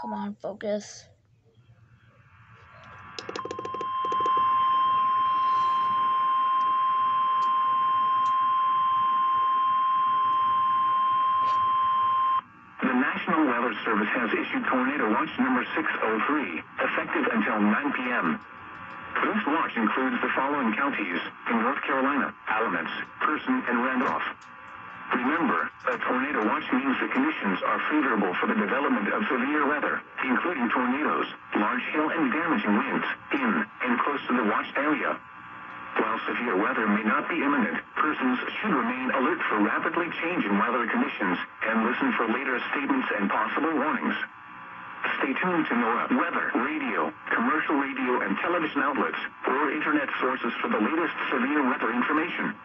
Come on, focus. The National Weather Service has issued Tornado Watch number 603, effective until 9 p.m. This watch includes the following counties in North Carolina: Alamance, Person, and Randolph. Remember, a tornado watch means the conditions are favorable for the development of severe weather, including tornadoes, large hail, and damaging winds in and close to the watched area. While severe weather may not be imminent, persons should remain alert for rapidly changing weather conditions and listen for later statements and possible warnings. Stay tuned to NOAA weather, radio, commercial radio, and television outlets or internet sources for the latest severe weather information.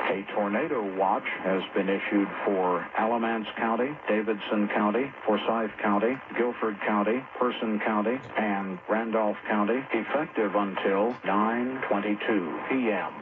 A tornado watch has been issued for Alamance County, Davidson County, Forsyth County, Guilford County, Person County, and Randolph County, effective until 9:22 p.m.